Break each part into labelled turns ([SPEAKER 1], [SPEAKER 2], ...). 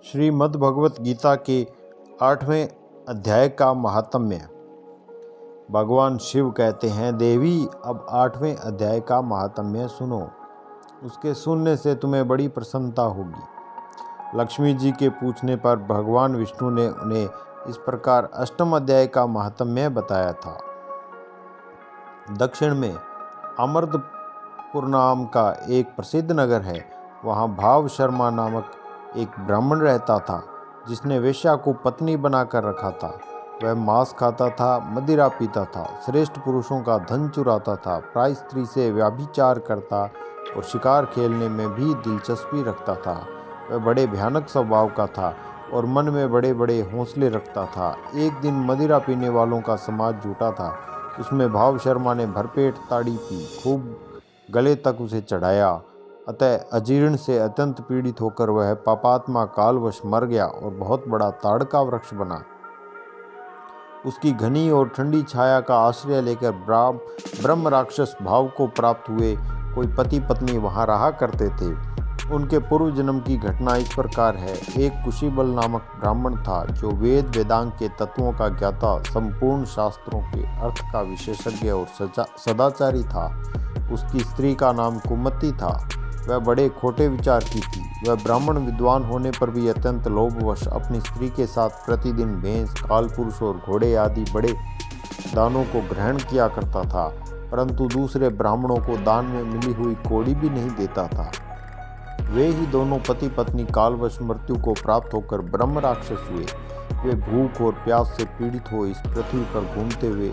[SPEAKER 1] श्रीमद् भगवत गीता के 8वें अध्याय का महात्म्य। भगवान शिव कहते हैं, देवी अब 8वें अध्याय का महात्म्य सुनो। उसके सुनने से तुम्हें बड़ी प्रसन्नता होगी। लक्ष्मी जी के पूछने पर भगवान विष्णु ने उन्हें इस प्रकार 8वें अध्याय का महात्म्य बताया था। दक्षिण में अमृतपुर नाम का एक प्रसिद्ध नगर है। वहाँ भाव शर्मा नामक एक ब्राह्मण रहता था, जिसने वेश्या को पत्नी बनाकर रखा था। वह मांस खाता था, मदिरा पीता था, श्रेष्ठ पुरुषों का धन चुराता था, प्राय स्त्री से व्यभिचार करता और शिकार खेलने में भी दिलचस्पी रखता था। वह बड़े भयानक स्वभाव का था और मन में बड़े बड़े हौसले रखता था। एक दिन मदिरा पीने वालों का समाज जुटा था। उसमें भाव शर्मा ने भरपेट ताड़ी पी, खूब गले तक उसे चढ़ाया। अतः अजीर्ण से अत्यंत पीड़ित होकर वह पापात्मा कालवश मर गया और बहुत बड़ा ताड़ का वृक्ष बना। उसकी घनी और ठंडी छाया का आश्रय लेकर ब्रह्म राक्षस भाव को प्राप्त हुए कोई पति पत्नी वहां रहा करते थे। उनके पूर्व जन्म की घटना इस प्रकार है। एक कुशीबल नामक ब्राह्मण था, जो वेद वेदांग के तत्वों का ज्ञाता, संपूर्ण शास्त्रों के अर्थ का विशेषज्ञ और सदाचारी था। उसकी स्त्री का नाम कुमति था। वह बड़े खोटे विचार की थी। वह ब्राह्मण विद्वान होने पर भी अत्यंत लोभवश अपनी स्त्री के साथ प्रतिदिन भैंस, कालपुरुष और घोड़े आदि बड़े दानों को ग्रहण किया करता था, परंतु दूसरे ब्राह्मणों को दान में मिली हुई कौड़ी भी नहीं देता था। वे ही दोनों पति पत्नी कालवश मृत्यु को प्राप्त होकर ब्रह्म राक्षस हुए। वे भूख और प्यास से पीड़ित हो इस पृथ्वी पर घूमते हुए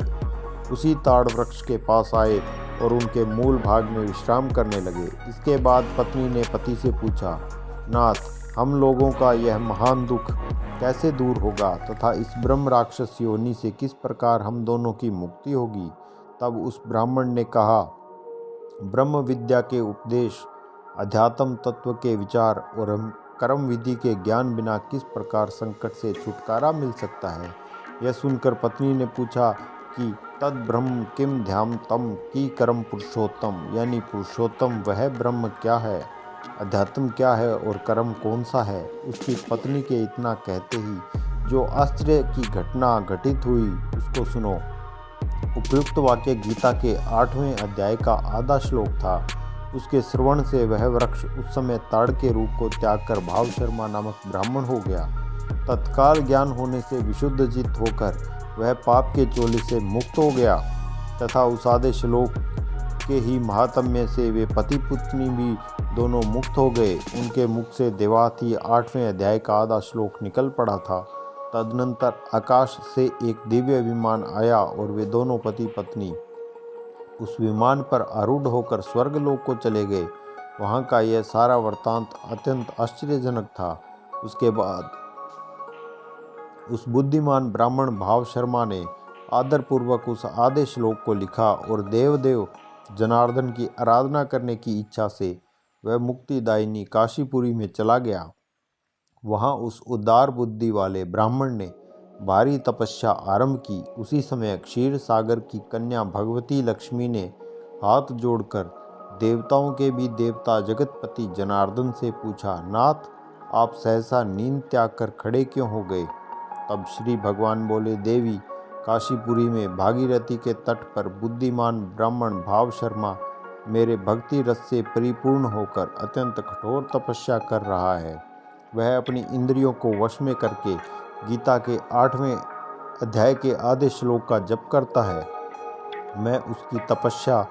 [SPEAKER 1] उसी ताड़ वृक्ष के पास आए और उनके मूल भाग में विश्राम करने लगे। इसके बाद पत्नी ने पति से पूछा, नाथ, हम लोगों का यह महान दुख कैसे दूर होगा तथा इस ब्रह्म राक्षस योनि से किस प्रकार हम दोनों की मुक्ति होगी? तब उस ब्राह्मण ने कहा, ब्रह्म विद्या के उपदेश, अध्यात्म तत्व के विचार और कर्म विधि के ज्ञान बिना किस प्रकार संकट से छुटकारा मिल सकता है? यह सुनकर पत्नी ने पूछा कि तद ब्रह्म किम ध्याम तम की कर्म पुरुषोत्तम, यानी पुरुषोत्तम वह ब्रह्म क्या है, अध्यात्म क्या है और कर्म कौन सा है? उसकी पत्नी के इतना कहते ही जो आश्चर्य की घटना घटित हुई उसको सुनो। उपयुक्त वाक्य गीता के 8वें अध्याय का आधा श्लोक था। उसके श्रवण से वह वृक्ष उस समय ताड़ के रूप को त्याग कर भाव शर्मा नामक ब्राह्मण हो गया। तत्काल ज्ञान होने से विशुद्ध चित्त होकर वह पाप के चोले से मुक्त हो गया तथा उस आधे श्लोक के ही महात्म्य से वे पति पत्नी भी दोनों मुक्त हो गए। उनके मुख से देवात ही 8वें अध्याय का आधा श्लोक निकल पड़ा था। तदनंतर आकाश से एक दिव्य विमान आया और वे दोनों पति पत्नी उस विमान पर आरूढ़ होकर स्वर्गलोक को चले गए। वहाँ का यह सारा वृत्तांत अत्यंत आश्चर्यजनक था। उसके बाद उस बुद्धिमान ब्राह्मण भाव शर्मा ने आदरपूर्वक उस आधे श्लोक को लिखा और देवदेव जनार्दन की आराधना करने की इच्छा से वह मुक्तिदायिनी काशीपुरी में चला गया। वहाँ उस उदार बुद्धि वाले ब्राह्मण ने भारी तपस्या आरंभ की। उसी समय क्षीर सागर की कन्या भगवती लक्ष्मी ने हाथ जोड़कर देवताओं के भी देवता जगतपति जनार्दन से पूछा, नाथ, आप सहसा नींद त्याग कर खड़े क्यों हो गए? तब श्री भगवान बोले, देवी, काशीपुरी में भागीरथी के तट पर बुद्धिमान ब्राह्मण भाव शर्मा मेरे भक्ति रस से परिपूर्ण होकर अत्यंत कठोर तपस्या कर रहा है। वह अपनी इंद्रियों को वश में करके गीता के 8वें अध्याय के आधे श्लोक का जप करता है। मैं उसकी तपस्या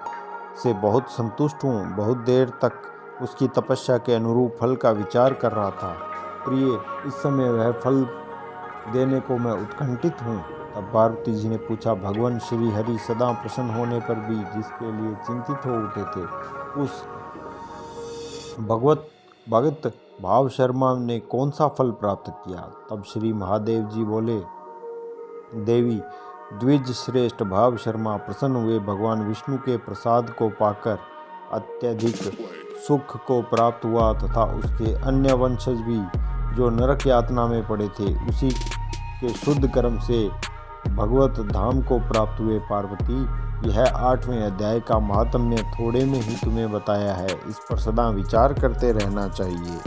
[SPEAKER 1] से बहुत संतुष्ट हूँ। बहुत देर तक उसकी तपस्या के अनुरूप फल का विचार कर रहा था। प्रिय, इस समय वह फल देने को मैं उत्कंठित हूँ। तब पार्वती जी ने पूछा, भगवान श्री हरि सदा प्रसन्न होने पर भी जिसके लिए चिंतित हो उठे थे, उस भगत भाव शर्मा ने कौन सा फल प्राप्त किया? तब श्री महादेव जी बोले, देवी, द्विज श्रेष्ठ भाव शर्मा प्रसन्न हुए। भगवान विष्णु के प्रसाद को पाकर अत्यधिक सुख को प्राप्त हुआ तथा उसके अन्य वंशज भी जो नरक यातना में पड़े थे, उसी के शुद्ध कर्म से भगवत धाम को प्राप्त हुए। पार्वती, यह 8वें अध्याय का महात्म्य थोड़े में ही तुम्हें बताया है। इस पर सदा विचार करते रहना चाहिए।